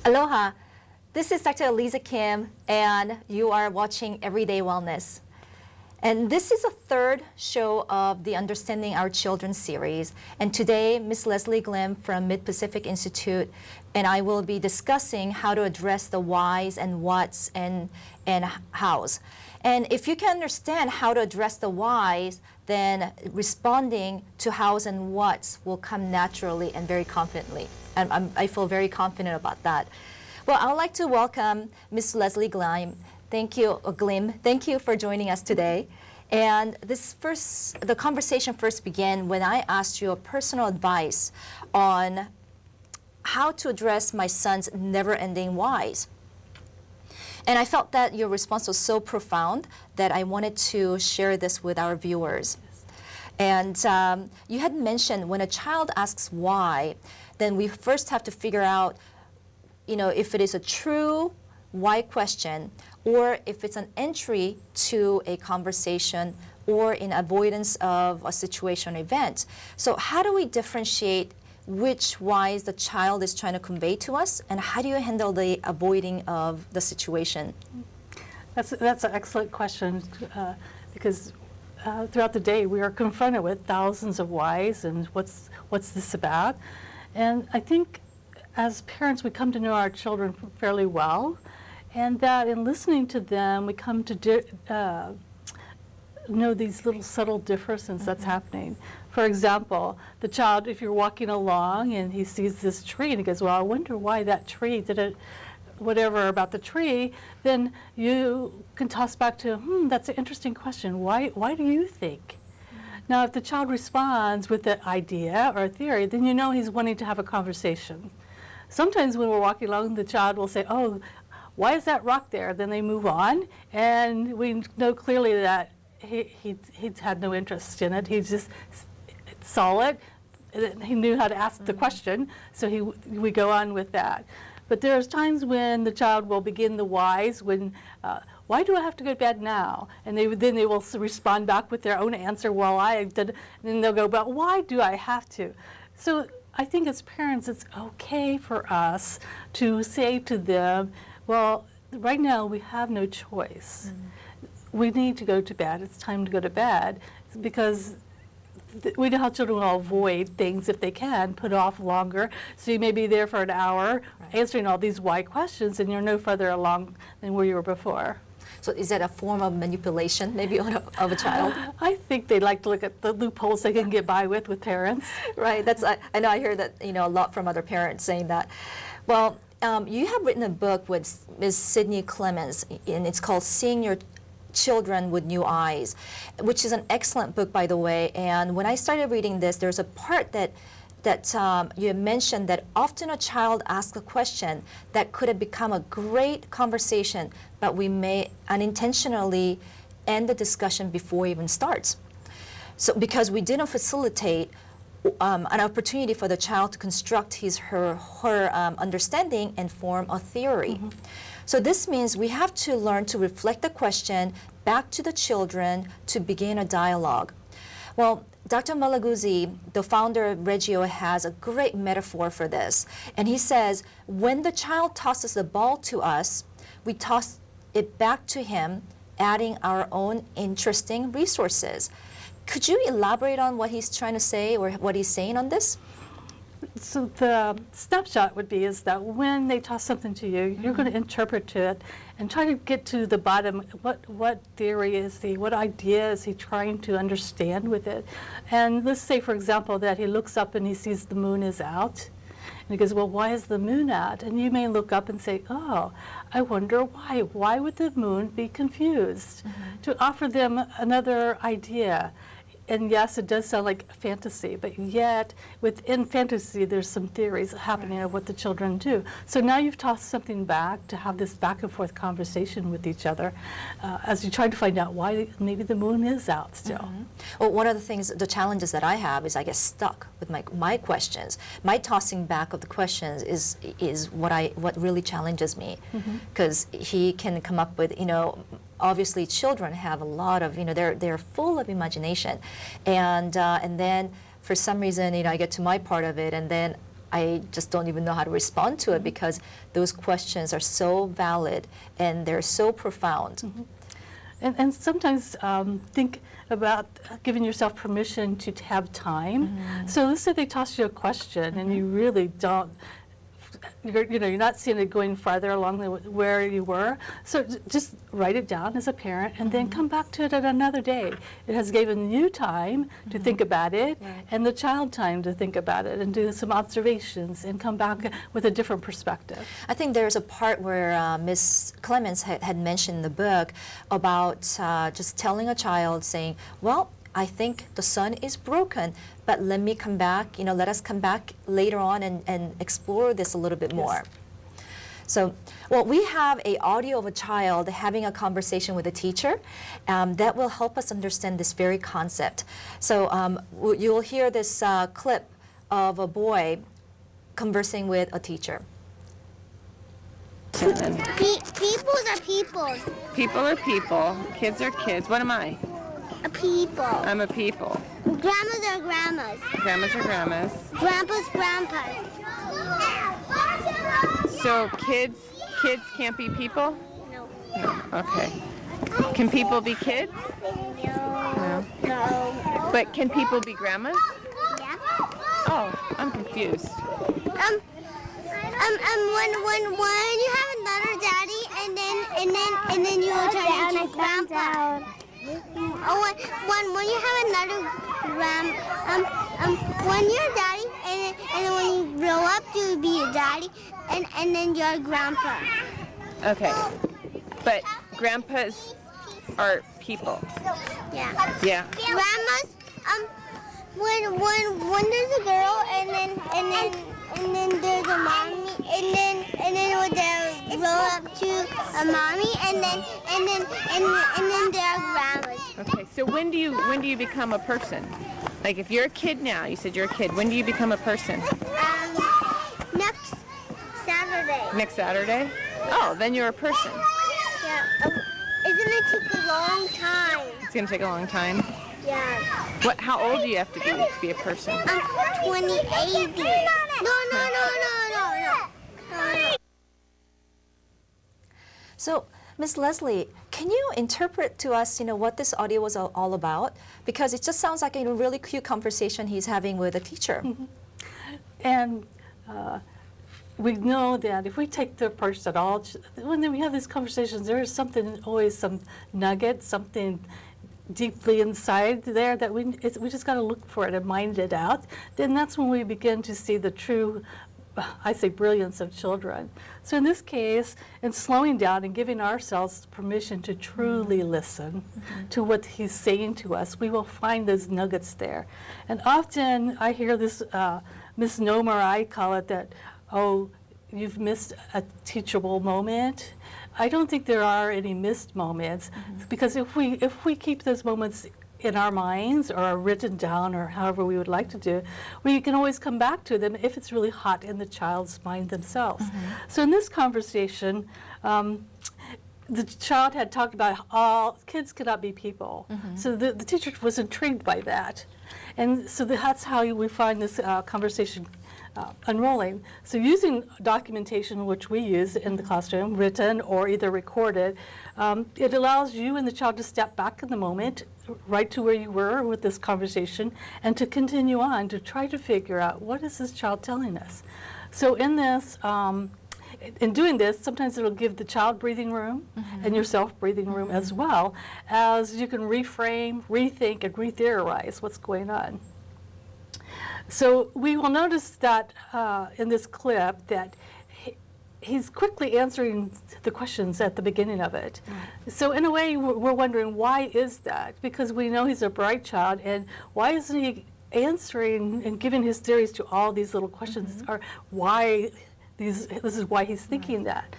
Aloha, this is Dr. Eliza Kim, and you are watching Everyday Wellness. And this is the third show of the Understanding Our Children series. And today, Ms. Leslie Gleim from Mid-Pacific Institute and I will be discussing how to address the whys and whats and hows. And if you can understand how to address the whys, then responding to hows and whats will come naturally and very confidently. And I feel very confident about that. Well, I would like to welcome Ms. Leslie Gleim. Thank you, Gleim. Thank you for joining us today. And the conversation first began when I asked you a personal advice on how to address my son's never-ending whys. And I felt that your response was so profound that I wanted to share this with our viewers. And you had mentioned when a child asks why, then we first have to figure out, if it is a true why question, or if it's an entry to a conversation or in avoidance of a situation or event. So how do we differentiate which whys the child is trying to convey to us, and how do you handle the avoiding of the situation? That's an excellent question, because throughout the day we are confronted with thousands of whys and what's this about. And I think as parents we come to know our children fairly well, and that in listening to them we come to know these little subtle differences that's happening. For example, the child, if you're walking along and he sees this tree and he goes, well, I wonder why that tree did it, whatever about the tree, then you can toss back to, that's an interesting question. Why do you think? Now, if the child responds with an idea or a theory, then you know he's wanting to have a conversation. Sometimes when we're walking along, the child will say, oh, why is that rock there? Then they move on, and we know clearly that he's had no interest in it. He just saw it. He knew how to ask the question, so we go on with that. But there's times when the child will begin the whys, when, why do I have to go to bed now? And then they will respond back with their own answer, well, I did, and then they'll go, but why do I have to? So I think as parents, it's okay for us to say to them, well, right now we have no choice. We need to go to bed. It's time to go to bed, because we know how children will avoid things if they can, put off longer. So you may be there for an hour answering all these why questions, and you're no further along than where you were before. So is that a form of manipulation, maybe, of a child? I think they like to look at the loopholes they can get by with parents. Right. I know I hear that a lot from other parents saying that. Well, you have written a book with Ms. Sydney Clemens, and it's called Seeing Your Children with New Eyes, which is an excellent book, by the way. And when I started reading this, there's a part that you mentioned that often a child asks a question that could have become a great conversation, but we may unintentionally end the discussion before it even starts. So because we didn't facilitate an opportunity for the child to construct her understanding and form a theory. So this means we have to learn to reflect the question back to the children to begin a dialogue. Well, Dr. Malaguzzi, the founder of Reggio, has a great metaphor for this. And he says, when the child tosses the ball to us, we toss it back to him, adding our own interesting resources. Could you elaborate on what he's trying to say, or what he's saying on this? So the snapshot would be is that when they toss something to you, you're going to interpret it and try to get to the bottom. What theory is he? What idea is he trying to understand with it? And let's say, for example, that he looks up and he sees the moon is out. And he goes, well, why is the moon out? And you may look up and say, oh, I wonder why. Why would the moon be confused? To offer them another idea. And yes, it does sound like fantasy, but yet within fantasy there's some theories happening of what the children do. So now you've tossed something back to have this back and forth conversation with each other as you try to find out why maybe the moon is out still. Well, one of the challenges that I have is I get stuck with my questions. My tossing back of the questions is what really challenges me, because he can come up with, obviously children have a lot of, they're full of imagination. And then for some reason, I get to my part of it, and then I just don't even know how to respond to it because those questions are so valid and they're so profound. And sometimes think about giving yourself permission to have time. So let's say they toss you a question and you really don't, you're not seeing it going farther along where you were. So just write it down as a parent and then come back to it at another day. It has given you time to think about it and the child time to think about it and do some observations and come back with a different perspective. I think there's a part where Miss Clemens had mentioned in the book about just telling a child saying, well, I think the sun is broken, but let me come back, let us come back later on and explore this a little bit more. So, well, we have an audio of a child having a conversation with a teacher that will help us understand this very concept. So you'll hear this clip of a boy conversing with a teacher. Peoples are peoples. People are people. Kids are kids. What am I? A people. I'm a people. Grandmas are grandmas. Grandmas are grandmas. Grandpas, grandpas. So kids can't be people? No. No. Okay. Can people be kids? No. No. But can people be grandmas? Yeah. Oh, I'm confused. When you have another daddy and then you will turn into grandpa. Oh, when you have another when you're daddy and then when you grow up you'll be a daddy and then you're a grandpa. Okay. But grandpas are people. Yeah. Yeah. Grandmas, when there's a girl and then there's a mommy and then when they grow up to a mommy and then there are grandmas. Okay. So when do you become a person? Like if you're a kid now, you said you're a kid. When do you become a person? Next Saturday. Next Saturday? Oh, then you're a person. Yeah. It's gonna take a long time. It's gonna take a long time. Yeah. How old do you have to be a person? I'm 2080. No. So, Miss Leslie, can you interpret to us, what this audio was all about? Because it just sounds like a really cute conversation he's having with a teacher. And we know that if we take the approach that when we have these conversations, there is something, always some nugget, something deeply inside there that we just got to look for it and mind it out. Then that's when we begin to see the true, I say, brilliance of children. So in this case, in slowing down and giving ourselves permission to truly listen to what he's saying to us, we will find those nuggets there. And often I hear this misnomer, I call it, that, oh, you've missed a teachable moment. I don't think there are any missed moments, because if we keep those moments in our minds or are written down or however we would like to do, we can always come back to them if it's really hot in the child's mind themselves. So in this conversation, the child had talked about all kids cannot be people. So the teacher was intrigued by that. And so that's how we find this conversation unrolling. So using documentation, which we use in the classroom, written or either recorded, it allows you and the child to step back in the moment, right to where you were with this conversation, and to continue on to try to figure out what is this child telling us. So in this, in doing this, sometimes it'll give the child breathing room and yourself breathing room as well, as you can reframe, rethink, and re-theorize what's going on. So we will notice that in this clip that he's quickly answering the questions at the beginning of it. So in a way, we're wondering, why is that? Because we know he's a bright child, and why isn't he answering and giving his theories to all these little questions? Or why this is why he's thinking that.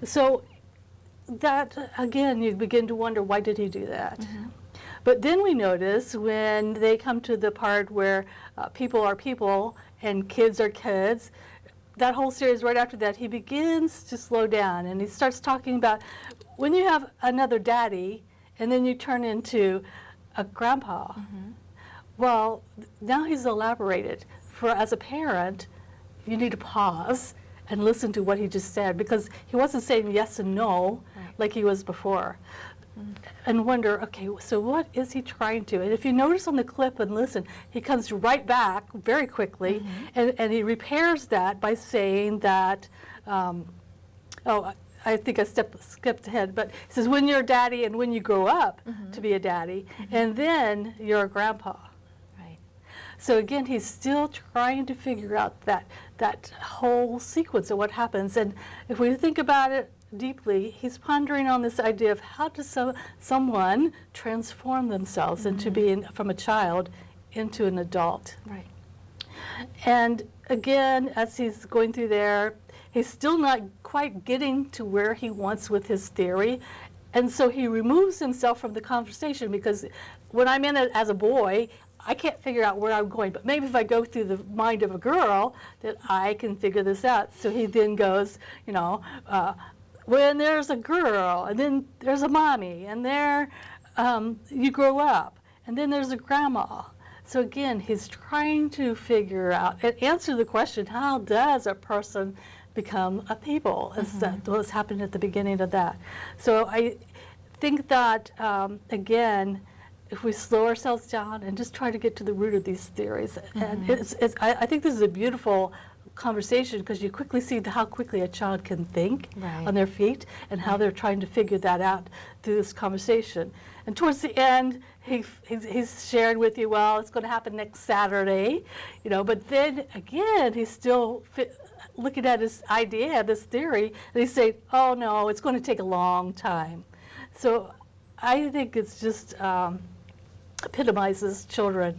So that, again, you begin to wonder, why did he do that? But then we notice when they come to the part where people are people and kids are kids, that whole series right after that, he begins to slow down and he starts talking about when you have another daddy and then you turn into a grandpa. Well, now he's elaborated. As a parent, you need to pause and listen to what he just said, because he wasn't saying yes and no like he was before. And wonder, okay, so what is he trying to? And if you notice on the clip and listen, he comes right back very quickly, and he repairs that by saying that, I think I skipped ahead, but he says, when you're a daddy and when you grow up to be a daddy, and then you're a grandpa. Right. So again, he's still trying to figure out that whole sequence of what happens. And if we think about it deeply, he's pondering on this idea of how does someone transform themselves into being from a child into an adult. Right. And again, as he's going through there, he's still not quite getting to where he wants with his theory. And so he removes himself from the conversation, because when I'm in it as a boy, I can't figure out where I'm going. But maybe if I go through the mind of a girl, that I can figure this out. So he then goes, when there's a girl, and then there's a mommy, and there you grow up, and then there's a grandma. So again, he's trying to figure out and answer the question, how does a person become a people? As that was happening at the beginning of that. So I think that, again, if we slow ourselves down and just try to get to the root of these theories, and I think this is a beautiful conversation, because you quickly see how quickly a child can think on their feet, and how they're trying to figure that out through this conversation. And towards the end, he's sharing with you, well, it's going to happen next Saturday, but then again, he's still looking at his idea, this theory, and he's saying, oh no, it's going to take a long time. So I think it's just epitomizes children.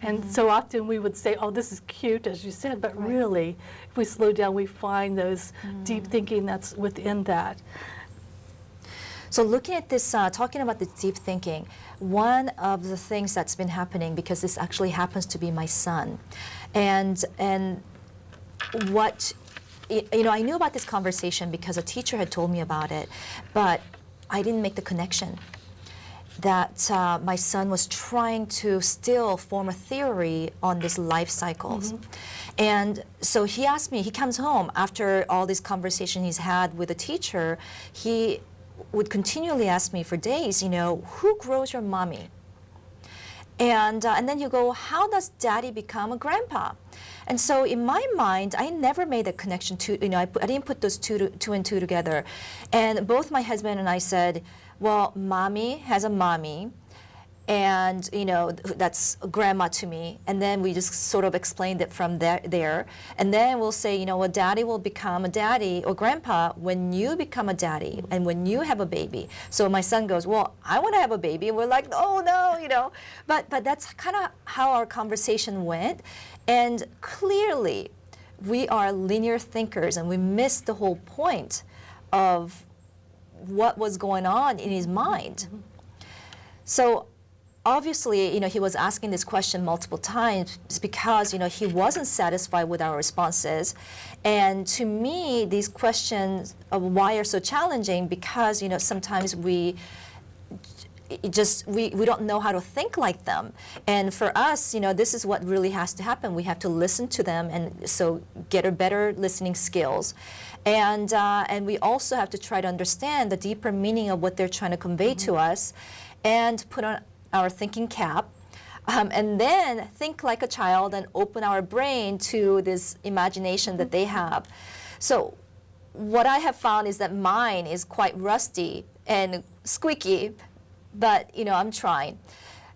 And so often we would say, oh, this is cute, as you said, but really, if we slow down, we find those deep thinking that's within that. So looking at this, talking about the deep thinking, one of the things that's been happening, because this actually happens to be my son, and what, I knew about this conversation because a teacher had told me about it, but I didn't make the connection that my son was trying to still form a theory on this life cycles. And so he asked me, he comes home after all this conversation he's had with a teacher, he would continually ask me for days, who grows your mommy? And then he'll go, how does daddy become a grandpa? And so in my mind, I never made a connection to, I didn't put those two and two together. And both my husband and I said, well, mommy has a mommy, and that's grandma to me. And then we just sort of explained it from there. And then we'll say, well, daddy will become a daddy or grandpa when you become a daddy and when you have a baby. So my son goes, well, I want to have a baby. And we're like, oh no, But that's kind of how our conversation went. And clearly, we are linear thinkers, and we missed the whole point of what was going on in his mind. So obviously, he was asking this question multiple times because, he wasn't satisfied with our responses. And to me, these questions of why are so challenging, because, sometimes we don't know how to think like them. And for us, this is what really has to happen. We have to listen to them, and so get a better listening skills. And we also have to try to understand the deeper meaning of what they're trying to convey to us, and put on our thinking cap, and then think like a child and open our brain to this imagination that they have. So what I have found is that mine is quite rusty and squeaky, but I'm trying.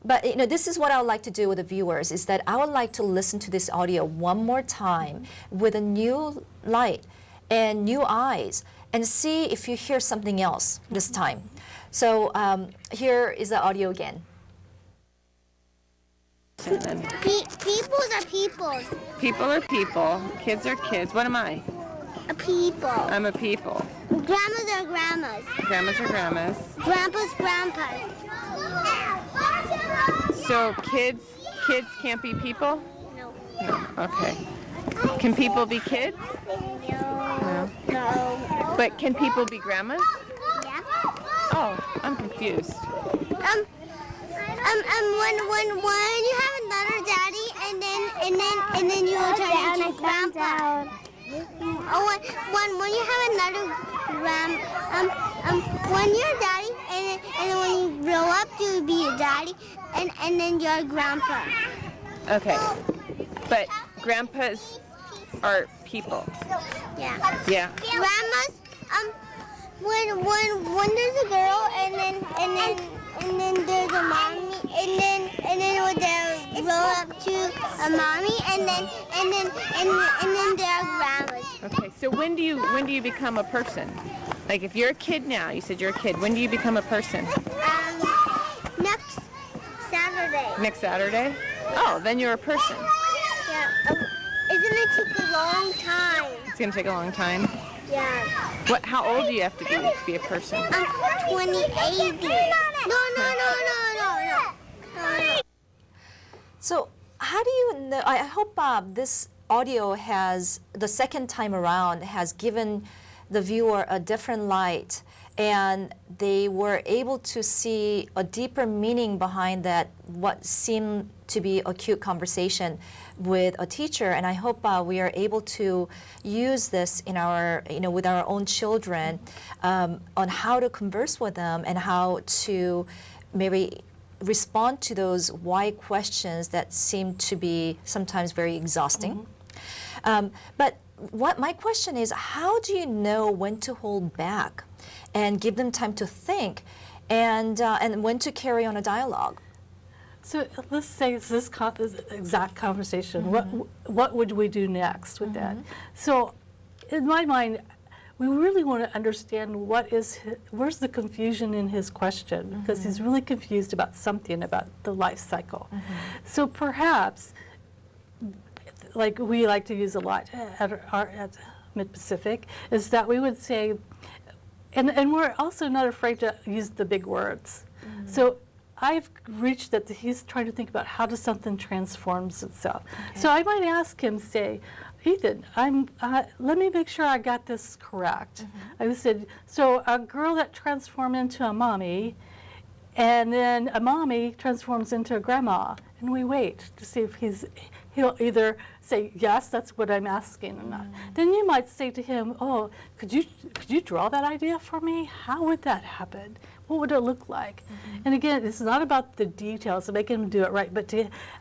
But this is what I would like to do with the viewers, is that I would like to listen to this audio one more time with a new light and new eyes, and see if you hear something else this time. So here is the audio again. Peoples are peoples. People are people. Kids are kids. What am I? A people. I'm a people. Grandmas are grandmas. Grandmas are grandmas. Grandpas, grandpas. So kids can't be people? No. No. Okay. Can people be kids? No. No. But can people be grandmas? Yeah. Oh, I'm confused. When you have another daddy and then you will turn into grandpa. Oh, when you have another when you're daddy, and then when you grow up, you'll be a daddy, and then you're a grandpa. Okay. But grandpas are people. Yeah. Yeah. Grandmas, when there's a girl, and then there's a mommy, and then when they grow up to a mommy, and then there are grandmas. Okay. So when do you become a person? Like if you're a kid now, you said you're a kid. When do you become a person? Next Saturday. Next Saturday? Oh, then you're a person. Yeah. It's gonna take a long time. It's gonna take a long time. Yeah. How old do you have to be a person? 2080. No. So how do you know? I hope this audio has, the second time around, has given the viewer a different light, and they were able to see a deeper meaning behind that, what seemed to be a cute conversation with a teacher. And I hope we are able to use this in our, with our own children, on how to converse with them and how to maybe respond to those why questions that seem to be sometimes very exhausting. But what my question is, how do you know when to hold back and give them time to think, and when to carry on a dialogue? So let's say it's this exact conversation. What would we do next with that? So in my mind, we really want to understand where's the confusion in his question, because he's really confused about something about the life cycle. So perhaps, like we like to use a lot at Mid-Pacific, is that we would say, and we're also not afraid to use the big words. So I've reached that he's trying to think about how does something transforms itself. So I might ask him, say, Ethan, let me make sure I got this correct. I said, so a girl that transformed into a mommy, and then a mommy transforms into a grandma, and we wait to see if he'll either say, yes, that's what I'm asking or not. Then you might say to him, oh, could you draw that idea for me? How would that happen? What would it look like? And again, it's not about the details of making him do it right, but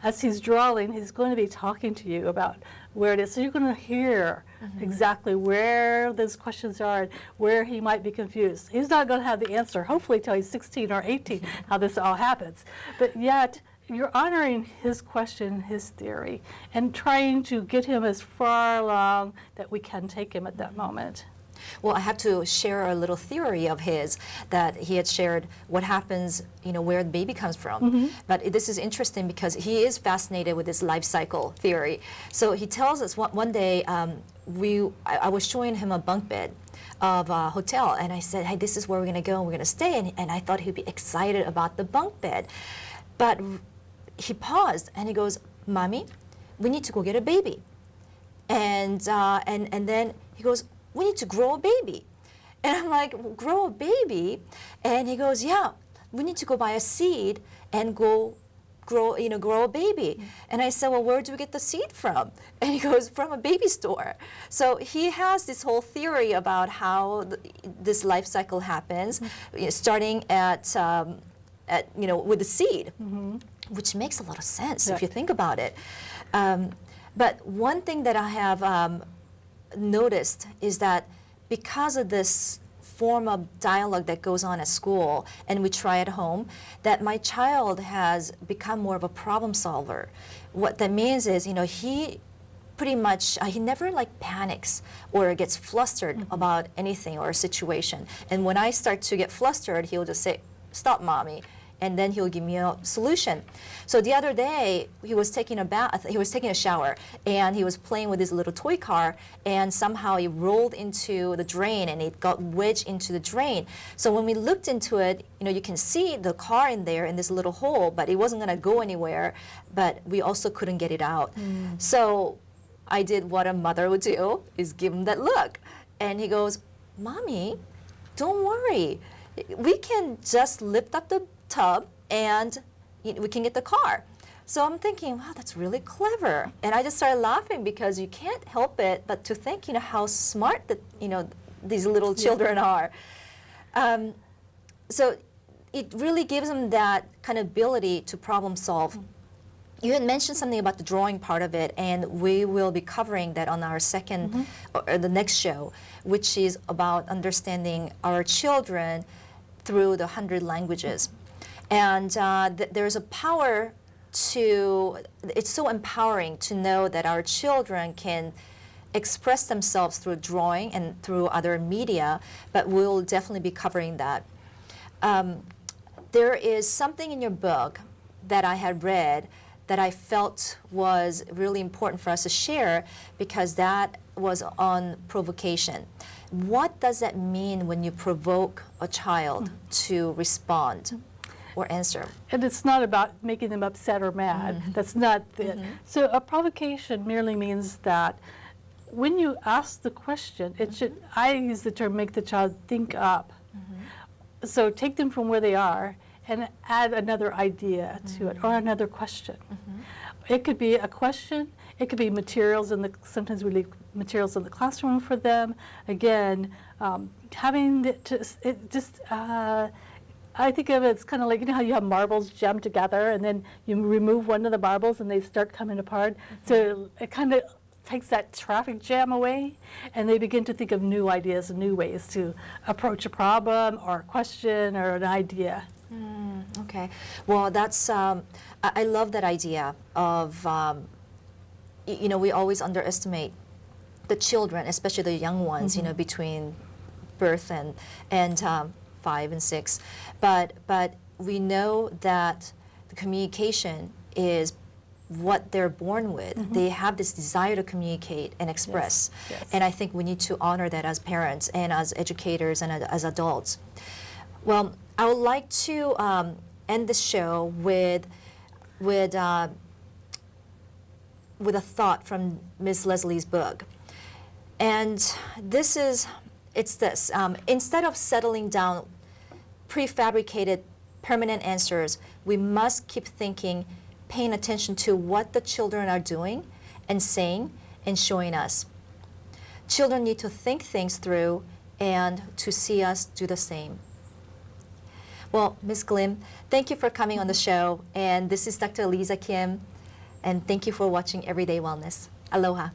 as he's drawing, he's going to be talking to you about where it is. So you're going to hear exactly where those questions are and where he might be confused. He's not going to have the answer, hopefully, till he's 16 or 18, how this all happens. But yet, you're honoring his question, his theory, and trying to get him as far along that we can take him at that moment. Well, I have to share a little theory of his that he had shared, what happens, where the baby comes from. But this is interesting because he is fascinated with this life cycle theory. So he tells us one day, I was showing him a bunk bed of a hotel, and I said, hey, this is where we're going to go and we're going to stay. And I thought he'd be excited about the bunk bed. But he paused and he goes, Mommy, we need to go get a baby. And then he goes, we need to grow a baby. And I'm like, grow a baby? And he goes, yeah, we need to go buy a seed and go grow a baby. And I said, well, where do we get the seed from? And he goes, from a baby store. So he has this whole theory about how this life cycle happens, starting with the seed, which makes a lot of sense if you think about it. But one thing that I have noticed is that because of this form of dialogue that goes on at school and we try at home, that my child has become more of a problem solver. What that means is, he pretty much, he never panics or gets flustered about anything or a situation. And when I start to get flustered, he'll just say, stop, Mommy. And then he'll give me a solution. So the other day, he was taking a shower, and he was playing with his little toy car, and somehow he rolled into the drain, and it got wedged into the drain. So when we looked into it, you can see the car in there in this little hole, but it wasn't going to go anywhere, but we also couldn't get it out. So I did what a mother would do, is give him that look. And he goes, Mommy, don't worry. We can just lift up the tub and we can get the car. So I'm thinking, wow, that's really clever. And I just started laughing because you can't help it but to think, how smart that, these little children are. So it really gives them that kind of ability to problem solve. You had mentioned something about the drawing part of it, and we will be covering that on our second, or the next show, which is about understanding our children through the 100 languages. And there's a power to, it's so empowering to know that our children can express themselves through drawing and through other media, but we'll definitely be covering that. There is something in your book that I had read that I felt was really important for us to share, because that was on provocation. What does that mean when you provoke a child to respond or answer? And it's not about making them upset or mad. That's not it. So a provocation merely means that when you ask the question, it should, I use the term, make the child think up. So take them from where they are and add another idea to it, or another question. It could be a question, it could be materials in the, sometimes we leave materials in the classroom for them. Again, having I think of it as kind of like, how you have marbles jammed together and then you remove one of the marbles and they start coming apart. So it kind of takes that traffic jam away, and they begin to think of new ideas and new ways to approach a problem or a question or an idea. Okay, well, that's, I love that idea of, we always underestimate the children, especially the young ones, between birth and 5 and 6. But we know that the communication is what they're born with. They have this desire to communicate and express. Yes. And I think we need to honor that as parents and as educators and as adults. Well, I would like to end the show with a thought from Ms. Leslie's book. And this is, it's this, instead of settling down prefabricated permanent answers, we must keep thinking, paying attention to what the children are doing and saying and showing us. Children need to think things through and to see us do the same. Well, Ms. Gleim, thank you for coming on the show. And this is Dr. Eliza Kim. And thank you for watching Everyday Wellness. Aloha.